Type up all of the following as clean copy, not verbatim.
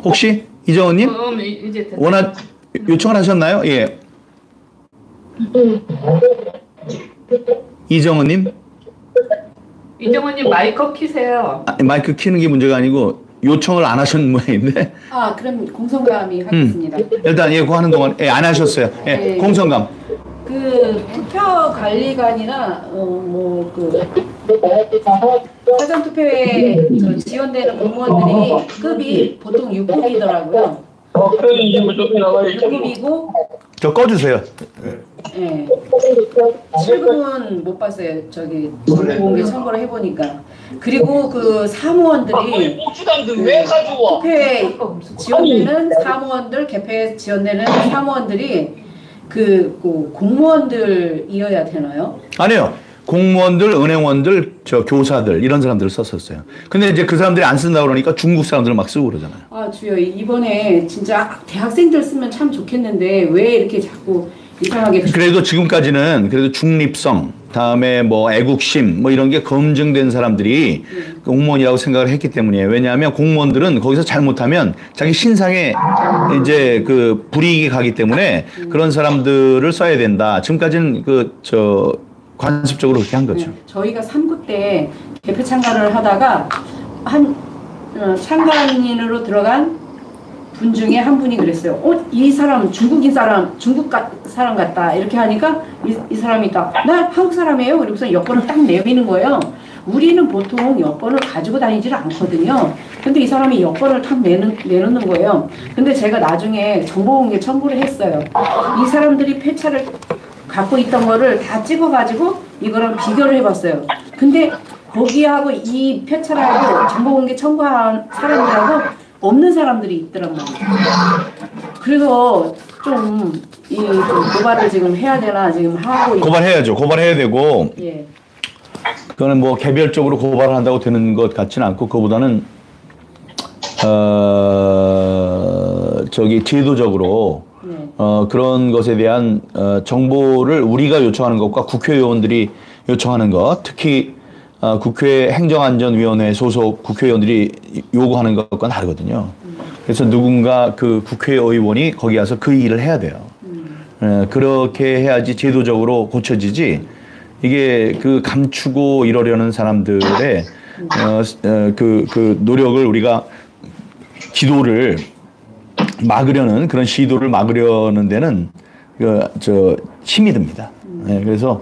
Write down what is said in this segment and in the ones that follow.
혹시 이정은님 이제 원하 요청을 하셨나요? 예. 이정은님 마이크 키세요. 마이크 키는 게 문제가 아니고 요청을 안 하신 모양인데. 그럼 공성감이 하겠습니다. 일단 예, 그거 하는 동안 안 하셨어요. 예, 네. 공성감. 투표관리관이나 사전투표에 지원되는 공무원들이 급이 보통 6급이더라고요. 6급이고 저 꺼주세요. 네. 7급은 못 봤어요. 공개 청구를 해보니까. 그리고 그 사무원들이 투표에 지원되는 사무원들, 개표에 지원되는 사무원들이 공무원들이어야 되나요? 아니요. 공무원들, 은행원들, 교사들 이런 사람들을 썼었어요. 근데 이제 그 사람들이 안 쓴다고 그러니까 중국 사람들을 막 쓰고 그러잖아요. 주요 이번에 진짜 대학생들 쓰면 참 좋겠는데 왜 이렇게 자꾸 이상하게. 그래도 지금까지는 그래도 중립성, 다음에 뭐 애국심 뭐 이런 게 검증된 사람들이 공무원이라고 생각을 했기 때문이에요. 왜냐하면 공무원들은 거기서 잘못하면 자기 신상에 이제 그 불이익이 가기 때문에 그런 사람들을 써야 된다. 지금까지는 관습적으로 그렇게 한 거죠. 네, 저희가 3구 때 개표 참가를 하다가 참관인으로 들어간 분 중에 한 분이 그랬어요. 이 사람 중국 사람 같다. 이렇게 하니까 이 사람이 나 한국 사람이에요. 그리고서 여권을 딱 내미는 거예요. 우리는 보통 여권을 가지고 다니지를 않거든요. 근데 이 사람이 여권을 탁 내놓는 거예요. 근데 제가 나중에 정보공개 청구를 했어요. 이 사람들이 폐차를 갖고 있던 거를 다 찍어가지고 이거랑 비교를 해봤어요. 근데 거기하고 이 폐차라고 정보공개 청구한 사람들하고 없는 사람들이 있더란 말이에요. 그래서 좀 고발을 지금 해야 되나 지금 하고. 고발해야죠. 고발해야 되고. 예. 그거는 뭐 개별적으로 고발을 한다고 되는 것 같지는 않고 그거보다는 제도적으로 그런 것에 대한 정보를 우리가 요청하는 것과 국회의원들이 요청하는 것, 특히 국회 행정안전위원회 소속 국회의원들이 요구하는 것과는 다르거든요. 그래서 누군가 그 국회의원이 거기 가서 그 일을 해야 돼요. 그렇게 해야지 제도적으로 고쳐지지. 이게 감추고 이러려는 사람들의 그 노력을 우리가 기도를 막으려는 그런 시도를 막으려는 데는 힘이 듭니다. 그래서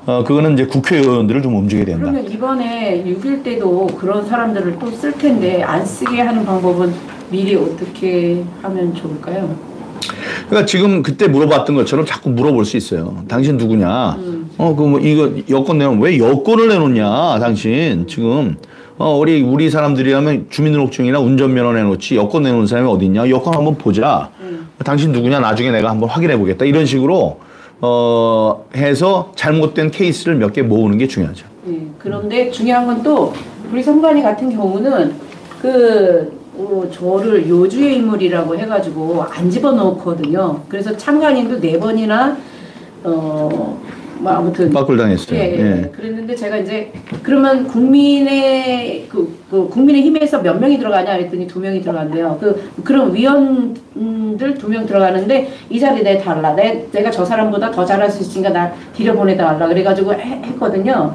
그거는 이제 국회의원들을 좀 움직여야 된다. 그러면 이번에 6.1 때도 그런 사람들을 또 쓸 텐데 안 쓰게 하는 방법은 미리 어떻게 하면 좋을까요? 그러니까 지금 그때 물어봤던 것처럼 자꾸 물어볼 수 있어요. 당신 누구냐? 이거 여권 내놓으면 왜 여권을 내놓냐? 당신 지금 우리 사람들이라면 주민등록증이나 운전면허 내놓지 여권 내놓은 사람이 어디 있냐? 여권 한번 보자. 당신 누구냐? 나중에 내가 한번 확인해 보겠다. 이런 식으로 해서 잘못된 케이스를 몇 개 모으는 게 중요하죠. 네, 그런데 중요한 건 또 우리 선관위 같은 경우는 저를 요주의 인물이라고 해가지고 안 집어넣거든요. 그래서 참관인도 4번이나 아무튼 빡불당했어요. 예. 그랬는데 제가 이제 그러면 국민의 국민의 힘에서 몇 명이 들어가냐 그랬더니 2명이 들어간대요. 그럼 위원들 2명 들어가는데 이 자리 내 달라. 내가 저 사람보다 더 잘할 수 있으니까 나 들여보내달라. 그래가지고 했거든요.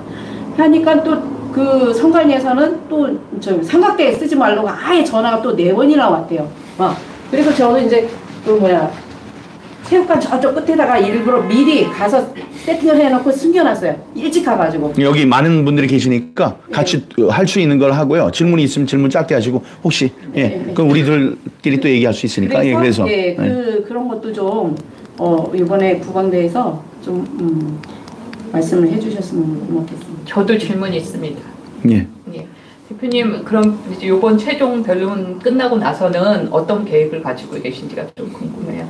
하니까 또 선관위에서는 또 삼각대에 쓰지 말라고 아예 전화가 또 4번이나 왔대요. 그래서 저는 이제 체육관 저쪽 끝에다가 일부러 미리 가서 세팅을 해놓고 숨겨놨어요. 일찍 가가지고. 여기 많은 분들이 계시니까 같이 할 수 있는 걸 하고요. 질문이 있으면 질문 짧게 하시고 혹시 그럼 우리들끼리 또 얘기할 수 있으니까. 그래서 그런 것도 좀 이번에 국방대에서 좀 말씀을 해주셨으면 고맙겠습니다. 저도 질문이 있습니다. 예. 대표님, 그럼 이제 이번 최종 변론 끝나고 나서는 어떤 계획을 가지고 계신지가 좀 궁금해요.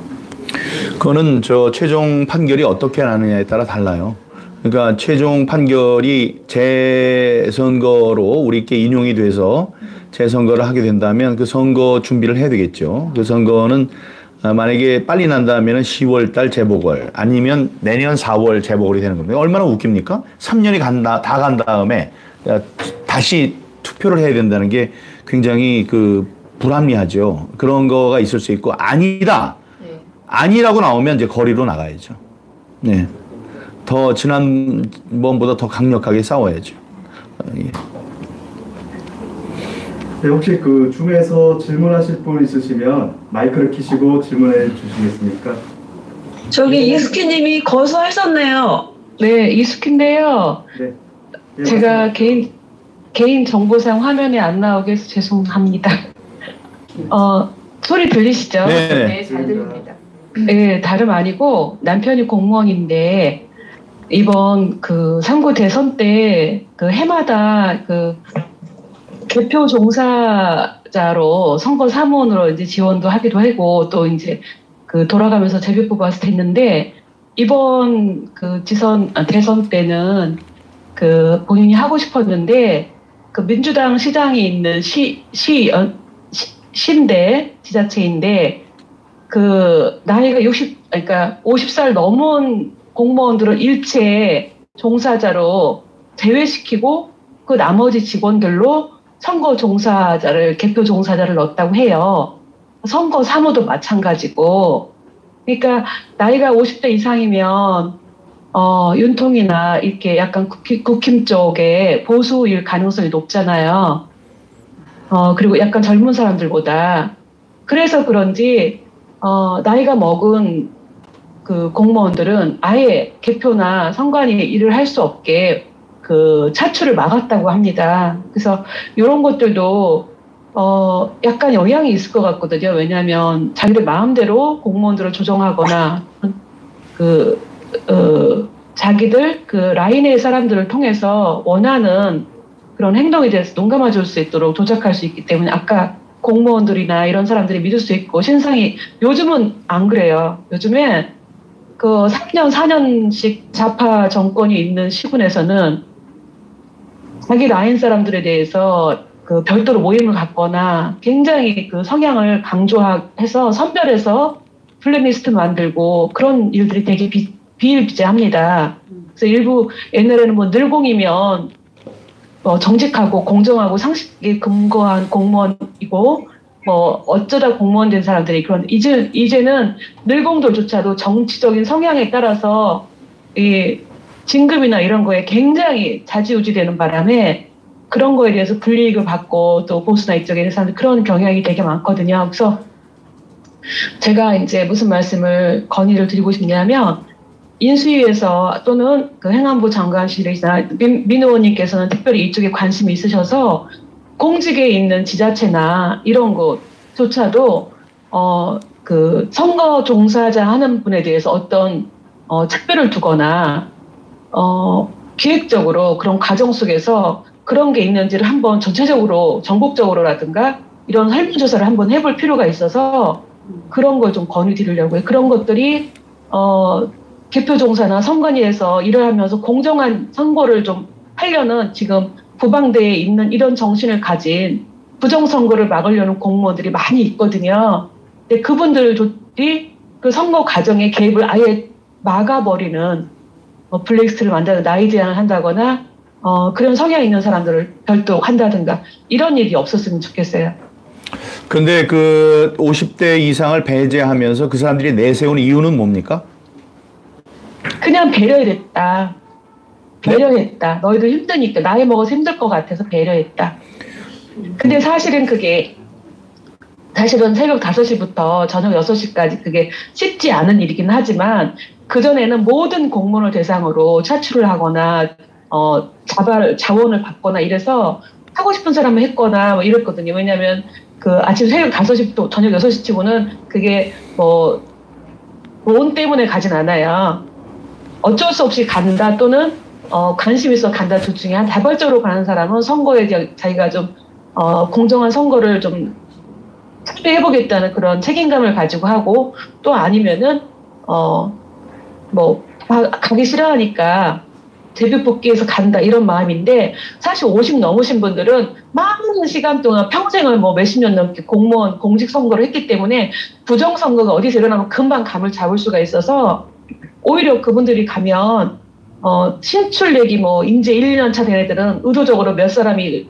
그거는 최종 판결이 어떻게 나느냐에 따라 달라요. 그러니까 최종 판결이 재선거로 우리께 인용이 돼서 재선거를 하게 된다면 그 선거 준비를 해야 되겠죠. 그 선거는 만약에 빨리 난다면 10월 달 재보궐 아니면 내년 4월 재보궐이 되는 겁니다. 얼마나 웃깁니까? 3년이 다 간 다음에 다시 투표를 해야 된다는 게 굉장히 불합리하죠. 그런 거가 있을 수 있고 아니다. 네. 아니라고 나오면 이제 거리로 나가야죠. 네. 더 지난번보다 더 강력하게 싸워야죠. 예. 네, 혹시 그 중에서 질문하실 분 있으시면 마이크를 켜시고 질문해 주시겠습니까? 저기 이스키님이 거수하셨네요. 네, 이숙인데요. 네. 예, 제가 개인 정보상 화면에 안 나오게 해서 죄송합니다. 소리 들리시죠? 네. 네, 잘 들립니다. 네, 다름 아니고 남편이 공무원인데 이번 그 상고 대선 때 그 해마다 그 개표 종사자로 선거 사무원으로 이제 지원도 하기도 하고 또 이제 그 돌아가면서 재배 뽑아서 됐는데 이번 그 대선 때는 그 본인이 하고 싶었는데 그 민주당 시장이 있는 시인데 지자체인데 그 나이가 그러니까 50살 넘은 공무원들을 일체 종사자로 제외시키고 그 나머지 직원들로 선거 종사자를 개표 종사자를 넣었다고 해요. 선거 사무도 마찬가지고. 그러니까 나이가 50대 이상이면 윤통이나 이렇게 약간 국힘 쪽에 보수일 가능성이 높잖아요. 그리고 약간 젊은 사람들보다. 그래서 그런지 나이가 먹은 그 공무원들은 아예 개표나 선관위 일을 할 수 없게 그 차출을 막았다고 합니다. 그래서 이런 것들도 약간 영향이 있을 것 같거든요. 왜냐하면 자기들 마음대로 공무원들을 조정하거나 자기들 그 라인의 사람들을 통해서 원하는 그런 행동에 대해서 눈 감아줄 수 있도록 조작할 수 있기 때문에 아까 공무원들이나 이런 사람들이 믿을 수 있고 신상이 요즘은 안 그래요. 요즘에 그 3년, 4년씩 좌파 정권이 있는 시군에서는 자기 라인 사람들에 대해서 그 별도로 모임을 갖거나 굉장히 그 성향을 강조해서 선별해서 블랙리스트 만들고 그런 일들이 되게 비일비재합니다. 그래서 일부 옛날에는 뭐 늘공이면 정직하고 공정하고 상식에 근거한 공무원이고 뭐 어쩌다 공무원 된 사람들이 그런 이제는 늘공들조차도 정치적인 성향에 따라서 이 진급이나 이런 거에 굉장히 좌지우지되는 바람에 그런 거에 대해서 불이익을 받고 또 보수나 이쪽에 사람들 그런 경향이 되게 많거든요. 그래서 제가 이제 무슨 말씀을 건의를 드리고 싶냐면 인수위에서 또는 그 행안부 장관실이나 민 의원님께서는 특별히 이쪽에 관심이 있으셔서 공직에 있는 지자체나 이런 곳조차도 그 선거 종사자 하는 분에 대해서 어떤 특별을 두거나 기획적으로 그런 과정 속에서 그런 게 있는지를 한번 전체적으로 전국적으로라든가 이런 설문조사를 한번 해볼 필요가 있어서 그런 걸 좀 건의드리려고요. 그런 것들이 개표 종사나 선관위에서 일을 하면서 공정한 선거를 좀 하려는 지금 부방대에 있는 이런 정신을 가진 부정선거를 막으려는 공무원들이 많이 있거든요. 근데 그분들이 그 선거 과정에 개입을 아예 막아버리는 블랙리스트를 만들어 나이 제한을 한다거나 그런 성향 있는 사람들을 별도 한다든가 이런 일이 없었으면 좋겠어요. 근데 그 50대 이상을 배제하면서 그 사람들이 내세운 이유는 뭡니까? 그냥 배려했다. 배려했다. 너희들 힘드니까 나이 먹어서 힘들 것 같아서 배려했다. 근데 사실은 새벽 5시부터 저녁 6시까지 그게 쉽지 않은 일이긴 하지만 그전에는 모든 공무원을 대상으로 차출을 하거나 자원을 받거나 이래서 하고 싶은 사람은 했거나 뭐 이랬거든요. 왜냐하면 그 아침 새벽 5시부터 저녁 6시 치고는 그게 돈 때문에 가진 않아요. 어쩔 수 없이 간다 또는 관심 있어 간다 둘 중에 한 다발적으로 가는 사람은 선거에 자기가 좀 공정한 선거를 좀 참여해보겠다는 그런 책임감을 가지고 하고 또 아니면은 가기 싫어하니까 제비 뽑기에서 간다 이런 마음인데 사실 50 넘으신 분들은 많은 시간 동안 평생을 몇십 년 넘게 공무원 공직 선거를 했기 때문에 부정선거가 어디서 일어나면 금방 감을 잡을 수가 있어서 오히려 그분들이 가면 신출내기 인재 1, 2년 차 된 애들은 의도적으로 몇 사람이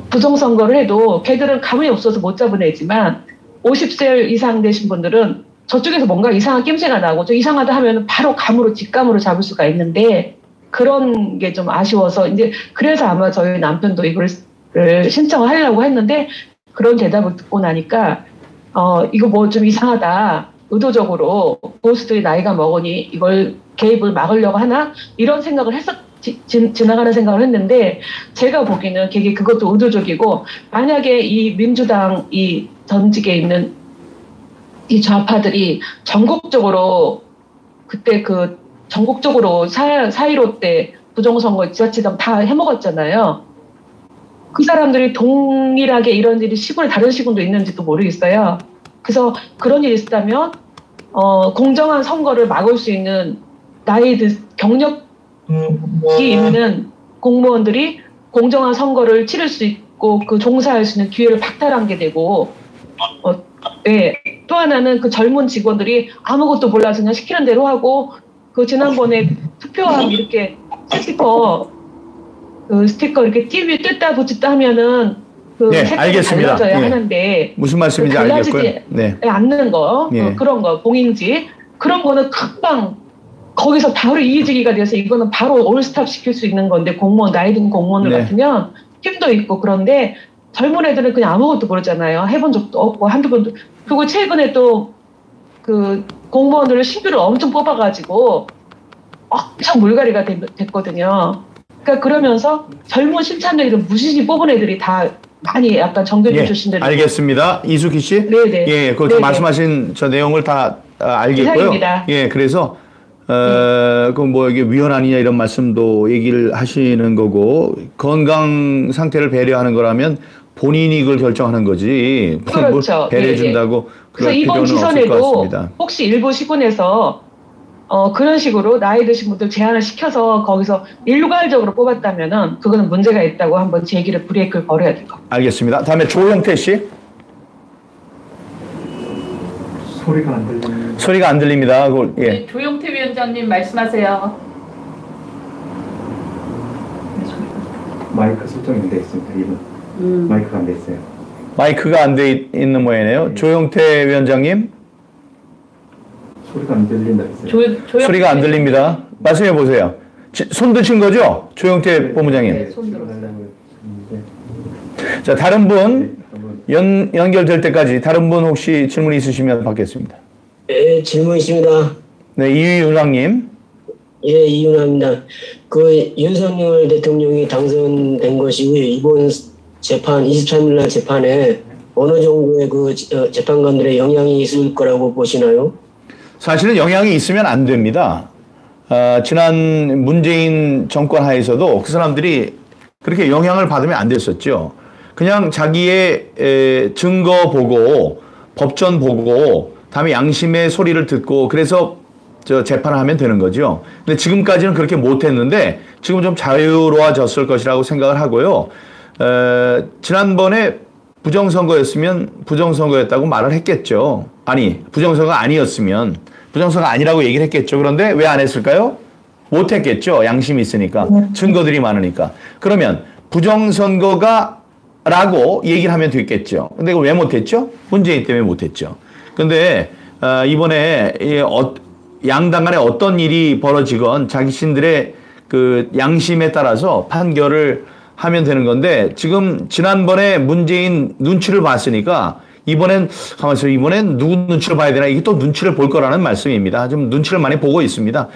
부정선거를 해도 걔들은 감이 없어서 못 잡은 애지만 50세 이상 되신 분들은 저쪽에서 뭔가 이상한 낌새가 나고 저 이상하다 하면 바로 감으로 직감으로 잡을 수가 있는데 그런 게 좀 아쉬워서 이제 그래서 아마 저희 남편도 이걸 신청을 하려고 했는데 그런 대답을 듣고 나니까 이거 뭐 좀 이상하다. 의도적으로 보수들이 나이가 먹으니 이걸 개입을 막으려고 하나? 이런 생각을 지나가는 생각을 했는데 제가 보기에는 그것도 의도적이고 만약에 이 민주당 이 전직에 있는 이 좌파들이 전국적으로 그때 전국적으로 4.15 때 부정선거 지자체장 다 해먹었잖아요. 그 사람들이 동일하게 이런 일이 다른 시군도 있는지도 모르겠어요. 그래서 그런 일이 있었다면 공정한 선거를 막을 수 있는 경력이 있는 공무원들이 공정한 선거를 치를 수 있고 종사할 수 있는 기회를 박탈한 게 되고 네. 또 하나는 그 젊은 직원들이 아무것도 몰라서 그냥 시키는 대로 하고 지난번에 투표함 이렇게 스티커 이렇게 TV에 뜯다 붙였다 하면은 네, 알겠습니다. 달라져야 예. 하는데 무슨 말씀인지 알겠고요. 네. 않는 거 예. 그런 거 봉인지 그런 거는 금방 거기서 바로 이의제기가 돼서 이거는 바로 올스탑 시킬 수 있는 건데 나이 든 공무원들 네. 같으면 힘도 있고 그런데 젊은 애들은 그냥 아무것도 모르잖아요. 해본 적도 없고 한두 번도. 그리고 최근에 또 공무원들을 신규를 엄청 뽑아가지고 엄청 물갈이가 됐거든요. 그러니까 그러면서 젊은 신참들이 무시시 뽑은 애들이 다 많이 약간 정규직 출신들이. 알겠습니다. 이수기 씨. 네네. 예, 그 말씀하신 저 내용을 다 알겠고요. 이상입니다. 예, 그래서 이게 위헌 아니냐 이런 말씀도 얘기를 하시는 거고 건강 상태를 배려하는 거라면 본인이 그걸 결정하는 거지. 그렇죠. 배려해 준다고 그래서 그럴 이번 필요는 없을 것 시선에도 같습니다. 혹시 일부 시군에서 그런 식으로 나이 드신 분들 제한을 시켜서 거기서 일괄적으로 뽑았다면은 그거는 문제가 있다고 한번 제기를 브레이크를 걸어야 될 것 같아요. 알겠습니다. 다음에 조영태 씨. 소리가 안 들리는. 소리가 안 들립니다. 예. 네, 조영태 위원장님 말씀하세요. 마이크 설정이 안 돼 있습니다. 이분 마이크가 안 돼 있어요. 마이크가 안 돼 있는 모양이네요. 네. 조영태 위원장님. 소리가 안 들린다 했어요. 소리가 안 들립니다. 말씀해 보세요. 손 드신 거죠? 조영태 본부장님. 네, 손 들었어요. 자, 다른 분 네, 한번 연결될 때까지 다른 분 혹시 질문 있으시면 받겠습니다. 네, 질문 있습니다. 네, 이윤왕님. 예, 이윤아입니다. 윤석열 대통령이 당선된 것이 이번 재판, 23일 날 재판에 어느 정도의 재판관들의 영향이 있을 거라고 보시나요? 사실은 영향이 있으면 안 됩니다. 지난 문재인 정권 하에서도 그 사람들이 그렇게 영향을 받으면 안 됐었죠. 그냥 자기의 증거 보고 법전 보고 다음에 양심의 소리를 듣고 그래서 재판을 하면 되는 거죠. 근데 지금까지는 그렇게 못했는데 지금 좀 자유로워졌을 것이라고 생각을 하고요. 지난번에 부정선거였으면 부정선거였다고 말을 했겠죠. 아니, 부정선거 아니었으면 부정선거 아니라고 얘기를 했겠죠. 그런데 왜 안 했을까요? 못했겠죠. 양심이 있으니까. 증거들이 많으니까. 그러면 부정선거가 라고 얘기를 하면 됐겠죠. 근데 이걸 왜 못했죠? 문재인 때문에 못했죠. 근데 이번에 양당 간에 어떤 일이 벌어지건 자신들의 그 양심에 따라서 판결을 하면 되는 건데 지금 지난번에 문재인 눈치를 봤으니까 이번엔 누구 눈치를 봐야 되나 이게 또 눈치를 볼 거라는 말씀입니다. 좀 눈치를 많이 보고 있습니다.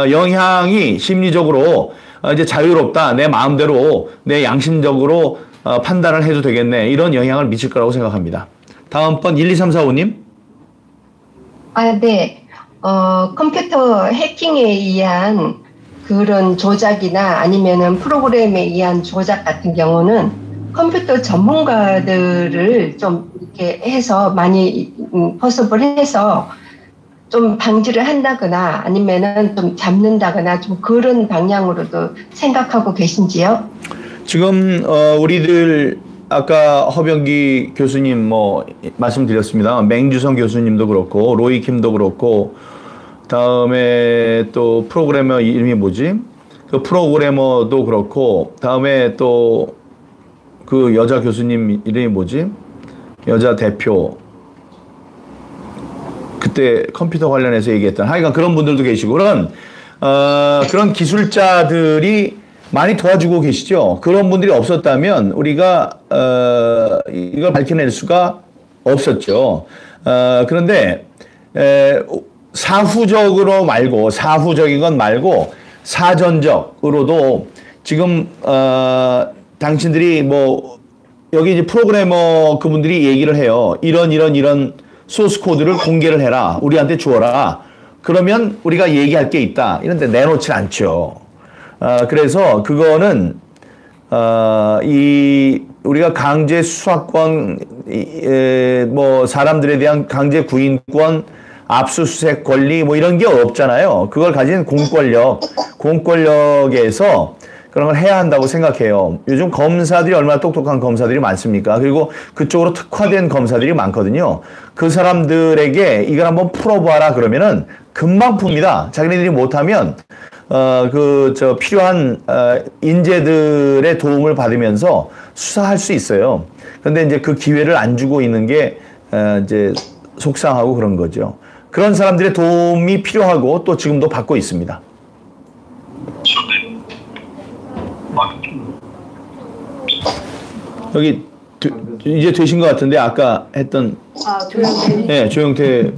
영향이 심리적으로 이제 자유롭다. 내 마음대로 내 양심적으로 판단을 해도 되겠네. 이런 영향을 미칠 거라고 생각합니다. 다음 번 1, 2, 3, 4, 5님. 네. 컴퓨터 해킹에 의한 그런 조작이나 아니면은 프로그램에 의한 조작 같은 경우는 컴퓨터 전문가들을 좀 이렇게 해서 많이 포섭을 해서 좀 방지를 한다거나 아니면은 좀 잡는다거나 좀 그런 방향으로도 생각하고 계신지요? 지금 우리들 아까 허병기 교수님 말씀드렸습니다. 맹주성 교수님도 그렇고 로이킴도 그렇고 다음에 또 프로그래머 이름이 뭐지? 그 프로그래머도 그렇고 다음에 또 그 여자 교수님 이름이 뭐지? 여자 대표. 그때 컴퓨터 관련해서 얘기했던 하여간 그런 분들도 계시고 그런 기술자들이 많이 도와주고 계시죠. 그런 분들이 없었다면 우리가 이걸 밝혀낼 수가 없었죠. 그런데 사후적인 건 말고 사전적으로도 지금 당신들이 뭐 여기 이제 프로그래머 그분들이 얘기를 해요. 이런 소스 코드를 공개를 해라. 우리한테 주어라. 그러면 우리가 얘기할 게 있다. 이런데 내놓지 않죠. 그래서 그거는 우리가 강제 수사권, 뭐 사람들에 대한 강제 구인권, 압수수색 권리 뭐 이런 게 없잖아요. 그걸 가진 공권력에서 그런 걸 해야 한다고 생각해요. 요즘 검사들이 얼마나 똑똑한 검사들이 많습니까? 그리고 그쪽으로 특화된 검사들이 많거든요. 그 사람들에게 이걸 한번 풀어봐라 그러면은 금방 풉니다. 자기네들이 못하면 필요한 인재들의 도움을 받으면서 수사할 수 있어요. 그런데 이제 그 기회를 안 주고 있는 게 이제 속상하고 그런 거죠. 그런 사람들의 도움이 필요하고 또 지금도 받고 있습니다. 여기 이제 되신 것 같은데 아까 했던 조영태. 네, 조영태.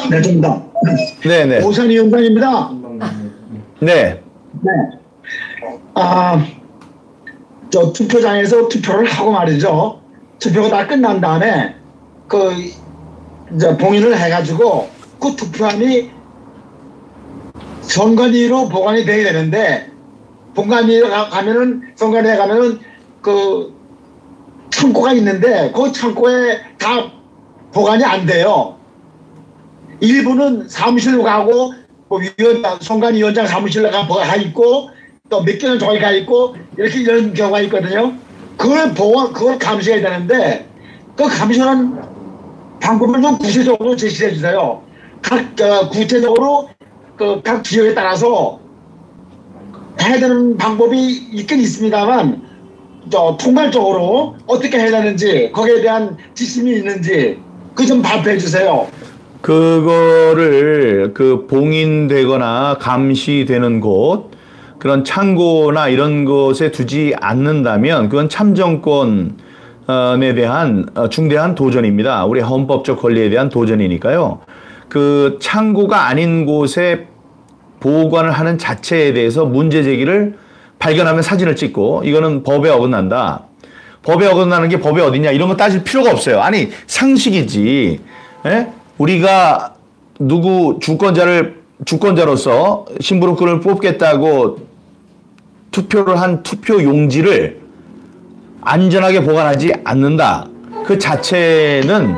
네, 됩니다. 네네. 오선 위원장입니다. 네. 네. 저 투표장에서 투표를 하고 말이죠. 투표가 다 끝난 다음에 이제 봉인을 해가지고 그 투표함이 선관위로 보관이 돼야 되는데 선관위에 가면은 그 창고가 있는데 그 창고에 다 보관이 안 돼요. 일부는 사무실로 가고 뭐 선관위원장 사무실로 가 있고 또 몇 개는 저기 가 있고 이런 경우가 있거든요. 그걸 감시해야 되는데 그 감시하는 방법을 좀 구체적으로 제시해 주세요. 구체적으로 각 지역에 따라서 해야 되는 방법이 있긴 있습니다만 통괄적으로 어떻게 해야 되는지 거기에 대한 지침이 있는지 그 좀 발표해 주세요. 그거를 봉인되거나 감시되는 곳 그런 창고나 이런 곳에 두지 않는다면 그건 참정권에 대한 중대한 도전입니다. 우리 헌법적 권리에 대한 도전이니까요. 그 창고가 아닌 곳에 보관을 하는 자체에 대해서 문제 제기를 발견하면 사진을 찍고 이거는 법에 어긋난다. 법에 어긋나는 게 법에 어디냐 이런 거 따질 필요가 없어요. 아니 상식이지. 에? 우리가 누구 주권자로서 심부름꾼을 뽑겠다고 투표를 한 투표 용지를 안전하게 보관하지 않는다. 그 자체는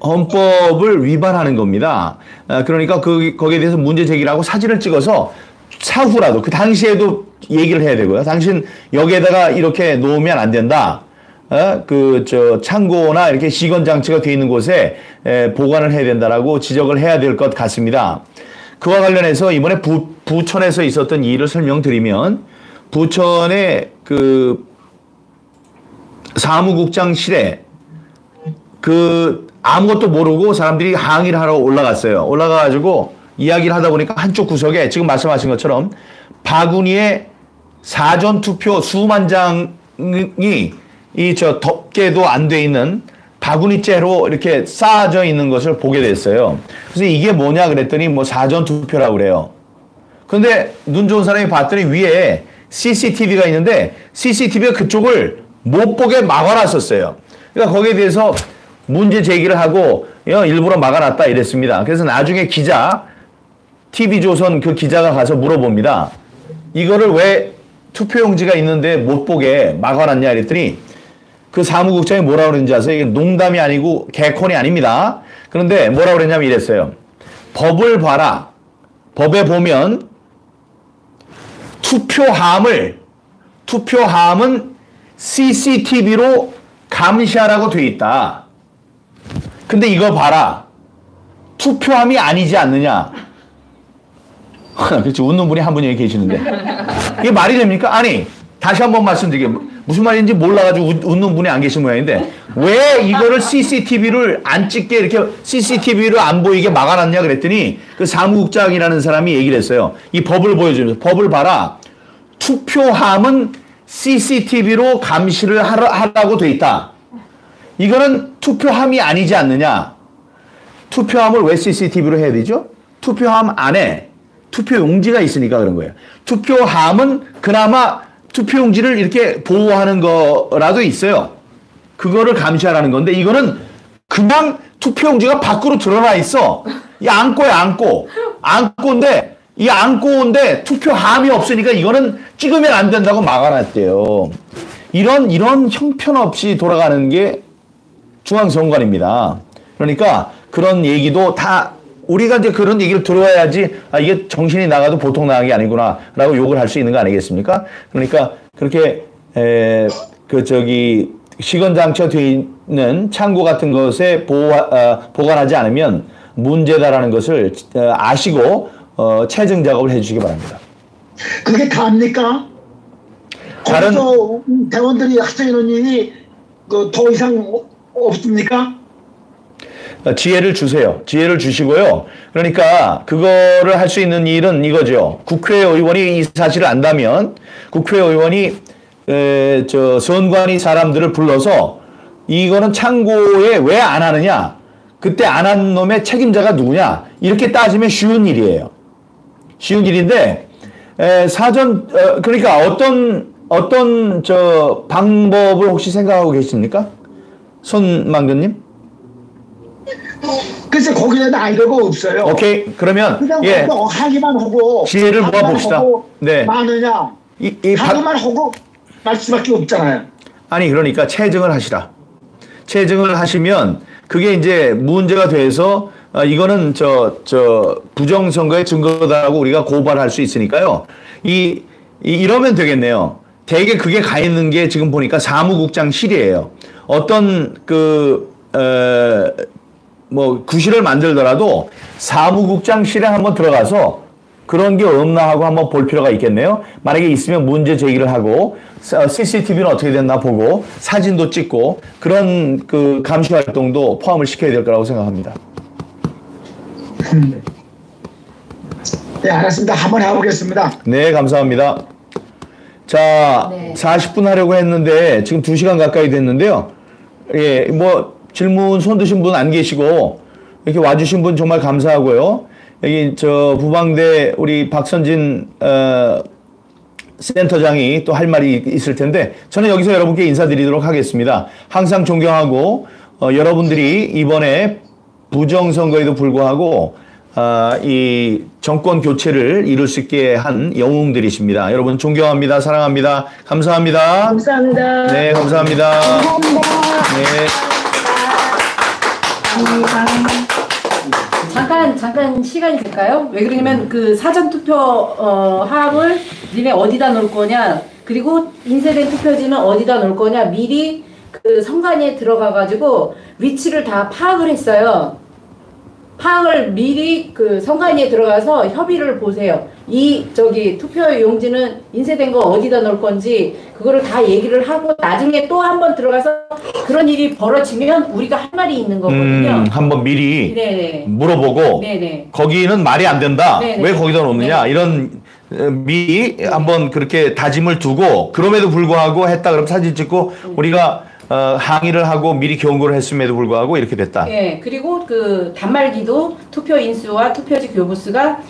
헌법을 위반하는 겁니다. 그러니까 거기에 대해서 문제 제기를 하고 사진을 찍어서 사후라도 그 당시에도 얘기를 해야 되고요. 당신 여기에다가 이렇게 놓으면 안 된다. 창고나 이렇게 시건 장치가 돼 있는 곳에 보관을 해야 된다라고 지적을 해야 될 것 같습니다. 그와 관련해서 이번에 부천에서 있었던 일을 설명드리면 부천의 사무국장실에 아무것도 모르고 사람들이 항의를 하러 올라갔어요. 올라가가지고 이야기를 하다 보니까 한쪽 구석에 지금 말씀하신 것처럼 바구니에 사전투표 수만 장이 덮개도 안 돼 있는 바구니째로 이렇게 쌓아져 있는 것을 보게 됐어요. 그래서 이게 뭐냐 그랬더니 뭐 사전투표라고 그래요. 근데 눈 좋은 사람이 봤더니 위에 CCTV가 있는데 CCTV가 그쪽을 못 보게 막아놨었어요. 그러니까 거기에 대해서 문제 제기를 하고 일부러 막아놨다 이랬습니다. 그래서 나중에 TV조선 그 기자가 가서 물어봅니다. 이거를 왜 투표용지가 있는데 못 보게 막아놨냐 이랬더니 그 사무국장이 뭐라고 그랬는지 아세요? 이게 농담이 아니고 개콘이 아닙니다. 그런데 뭐라고 그랬냐면 이랬어요. 법을 봐라. 법에 보면 투표함은 CCTV로 감시하라고 돼 있다. 근데 이거 봐라. 투표함이 아니지 않느냐. 그렇지. 웃는 분이 한 분이 계시는데. 이게 말이 됩니까? 아니, 다시 한번 말씀드릴게요. 무슨 말인지 몰라가지고 웃는 분이 안 계신 모양인데 왜 이거를 CCTV를 안 찍게 이렇게 CCTV를 안 보이게 막아놨냐 그랬더니 그 사무국장이라는 사람이 얘기를 했어요. 이 법을 보여주면서 법을 봐라. 투표함은 CCTV로 감시를 하라고 돼 있다. 이거는 투표함이 아니지 않느냐. 투표함을 왜 CCTV로 해야 되죠? 투표함 안에 투표용지가 있으니까 그런 거예요. 투표함은 그나마 투표용지를 이렇게 보호하는 거라도 있어요. 그거를 감시하라는 건데 이거는 그냥 투표용지가 밖으로 드러나 있어. 이 안고야 안고. 안고인데 이 안고인데 투표함이 없으니까 이거는 찍으면 안 된다고 막아놨대요. 이런 형편없이 돌아가는 게 중앙선관위입니다. 그러니까 그런 얘기도 다 우리가 이제 그런 얘기를 들어야지 아 이게 정신이 나가도 보통 나간 게 아니구나 라고 욕을 할 수 있는 거 아니겠습니까? 그러니까 그렇게 시건장쳐 되어 있는 창고 같은 것에 보관하지 않으면 문제다라는 것을 아시고 체증 작업을 해주시기 바랍니다. 그게 다입니까? 다른 대원들이 학생인원이 더 이상 없습니까? 지혜를 주세요. 지혜를 주시고요. 그러니까 그거를 할 수 있는 일은 이거죠. 국회의원이 이 사실을 안다면 국회의원이 선관위 사람들을 불러서 이거는 창고에 왜 안 하느냐? 그때 안 한 놈의 책임자가 누구냐? 이렇게 따지면 쉬운 일이에요. 쉬운 일인데 사전 그러니까 어떤 방법을 혹시 생각하고 계십니까? 손망근님? 글쎄 거기에는 아이디어가 없어요. 오케이 그러면 그냥 예 하기만 하고 지혜를 모아봅시다. 네. 많으냐? 하기만 하고 말 수밖에 없잖아요. 아니 그러니까 체증을 하시라. 체증을 하시면 그게 이제 문제가 돼서 이거는 부정선거의 증거다라고 우리가 고발할 수 있으니까요. 이러면 되겠네요. 대개 그게 가 있는 게 지금 보니까 사무국장실이에요. 어떤 구실을 만들더라도 사무국장실에 한번 들어가서 그런 게 없나 하고 한번 볼 필요가 있겠네요. 만약에 있으면 문제 제기를 하고 CCTV는 어떻게 됐나 보고 사진도 찍고 그런 감시 활동도 포함을 시켜야 될 거라고 생각합니다. 네, 알겠습니다. 한번 해보겠습니다. 네, 감사합니다. 자, 네. 40분 하려고 했는데 지금 2시간 가까이 됐는데요. 예, 질문 손 드신 분 안 계시고 이렇게 와주신 분 정말 감사하고요. 여기 부방대 우리 박선진 센터장이 또 할 말이 있을 텐데 저는 여기서 여러분께 인사드리도록 하겠습니다. 항상 존경하고 여러분들이 이번에 부정선거에도 불구하고 이 정권 교체를 이룰 수 있게 한 영웅들이십니다. 여러분 존경합니다. 사랑합니다. 감사합니다. 감사합니다. 네, 감사합니다. 네. 잠깐 시간이 될까요? 왜 그러냐면 그 사전투표 함을 니네 어디다 놓을 거냐, 그리고 인쇄된 투표지는 어디다 놓을 거냐 미리 그 선관위에 들어가가지고 위치를 다 파악을 했어요. 파악을 미리 그 선관위에 들어가서 협의를 보세요. 투표 용지는 인쇄된 거 어디다 놓을 건지 그거를 다 얘기를 하고 나중에 또 한 번 들어가서 그런 일이 벌어지면 우리가 할 말이 있는 거거든요. 한번 미리 네네. 물어보고 네네. 거기는 말이 안 된다. 네네. 왜 거기다 놓느냐. 네네. 이런 미리 한번 그렇게 다짐을 두고 그럼에도 불구하고 했다 그러면 사진 찍고 우리가 항의를 하고 미리 경고를 했음에도 불구하고 이렇게 됐다. 예, 그리고 그 단말기도 투표 인수와 투표지 교부수가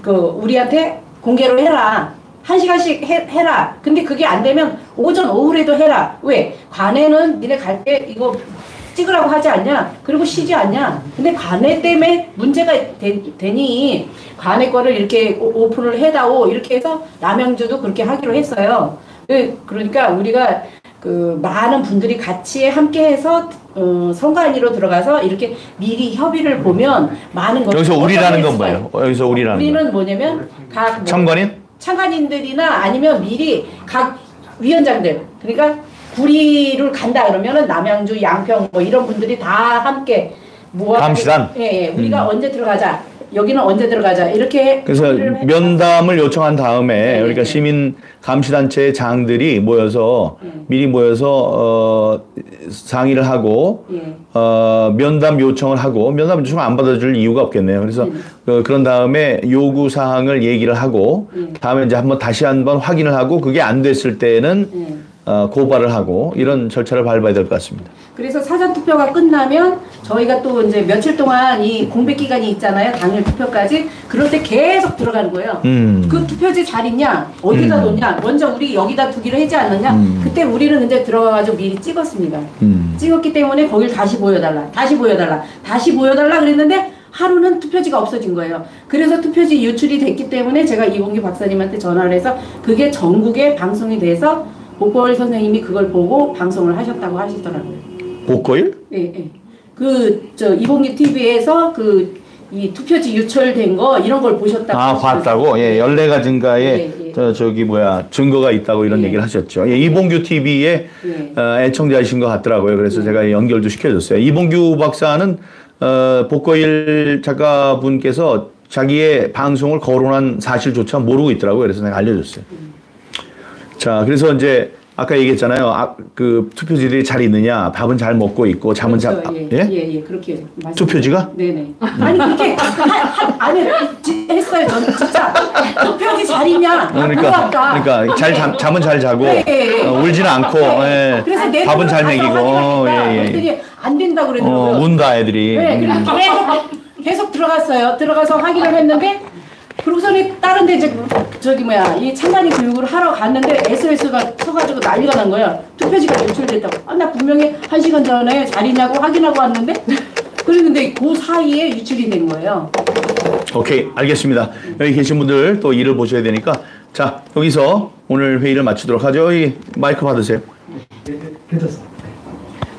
우리한테 공개를 해라. 1시간씩 해라. 근데 그게 안 되면 오전 오후에도 해라. 왜? 관에는 니네 갈 때 이거 찍으라고 하지 않냐? 그리고 쉬지 않냐? 근데 관에 때문에 문제가 되니 관에 거를 이렇게 오픈을 해다오. 이렇게 해서 남양주도 그렇게 하기로 했어요. 그러니까 우리가 많은 분들이 같이 함께해서 선관위로 들어가서 이렇게 미리 협의를 보면 많은 것을 여기서 우리라는 건 뭐예요? 여기서 우리라는 건 우리는 뭐냐면 각 참관인? 참관인들이나 아니면 미리 각 위원장들, 그러니까 구리를 간다 그러면은 남양주, 양평 이런 분들이 다 함께 모아 감시단? 예, 우리가 언제 들어가자. 여기는 언제 들어가자 이렇게 그래서 합의를 해서 면담을 요청한 다음에 네, 그러니까 네. 시민 감시단체의 장들이 모여서 미리 모여서 상의를 하고 예. 면담 요청을 하고 면담 요청을 안 받아줄 이유가 없겠네요. 그래서 그런 다음에 요구 사항을 얘기를 하고 다음에 이제 다시 한번 확인을 하고 그게 안 됐을 때는 고발을 하고 이런 절차를 밟아야 될 것 같습니다. 그래서 사전 투표가 끝나면 저희가 또 이제 며칠 동안 이 공백 기간이 있잖아요. 당일 투표까지. 그럴 때 계속 들어가는 거예요. 그 투표지 잘 있냐? 어디다 놓냐? 먼저 우리 여기다 두기로 하지 않느냐? 그때 우리는 이제 들어가가지고 미리 찍었습니다. 찍었기 때문에 거길 다시 보여달라. 다시 보여달라. 다시 보여달라 그랬는데 하루는 투표지가 없어진 거예요. 그래서 투표지 유출이 됐기 때문에 제가 이봉규 박사님한테 전화를 해서 그게 전국에 방송이 돼서 복거일 선생님이 그걸 보고 방송을 하셨다고 하시더라고요. 복거일? 예, 예. 이봉규 TV에서 이 투표지 유출된 거 이런 걸 보셨다고. 봤다고? 예, 14가지인가에 예. 증거가 있다고 이런 얘기를 하셨죠. 예, 이봉규 TV의 애청자이신 것 같더라고요. 그래서 제가 연결도 시켜줬어요. 이봉규 박사는 복거일 작가분께서 자기의 방송을 거론한 사실조차 모르고 있더라고요. 그래서 내가 알려줬어요. 자, 그래서 이제 아까 얘기했잖아요. 그 투표지들이 잘 있느냐, 밥은 잘 먹고 있고, 잠은 그렇죠. 잘. 예, 그렇게 말씀. 투표지가? 네네. 아니 그렇게 아니 했어요. 저는 진짜 투표지 잘 있냐? 그러니까 잠은 잘 자고 울지는 않고, 그래서 밥은 잘 먹이고, 그랬더니 안 된다고 그러더라고요. 운다 애들이. 네, 그래서 계속 들어갔어요. 들어가서 확인을 했는데. 그러고서는 다른 데 이제 이 찬반이 교육을 하러 갔는데 SOS가 쳐가지고 난리가 난 거야. 투표지가 유출됐다고. 나 분명히 1시간 전에 자리냐고 확인하고 왔는데 그랬는데 그 사이에 유출이 된 거예요. 오케이, 알겠습니다. 여기 계신 분들 또 일을 보셔야 되니까 자, 여기서 오늘 회의를 마치도록 하죠. 이 마이크 받으세요. 괜찮습니다.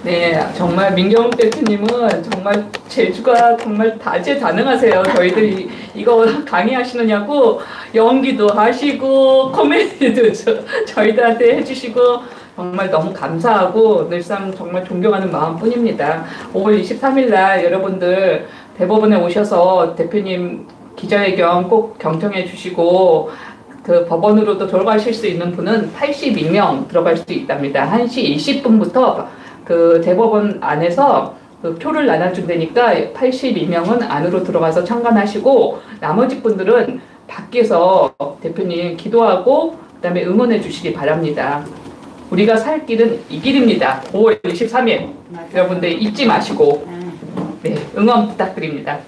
네, 정말 민경욱 대표님은 정말 재주가 정말 다재다능하세요. 저희들이 이거 강의하시느냐고 연기도 하시고 코미디도 저희들한테 해주시고 정말 너무 감사하고 늘상 정말 존경하는 마음뿐입니다. 5월 23일 날 여러분들 대법원에 오셔서 대표님 기자회견 꼭 경청해 주시고 그 법원으로도 돌아가실 수 있는 분은 82명 들어갈 수 있답니다. 1시 20분부터 그 대법원 안에서 그 표를 나눠준다니까 82명은 안으로 들어가서 참관하시고 나머지 분들은 밖에서 대표님 기도하고 그다음에 응원해 주시기 바랍니다. 우리가 살 길은 이 길입니다. 5월 23일 여러분들 잊지 마시고 응원 부탁드립니다.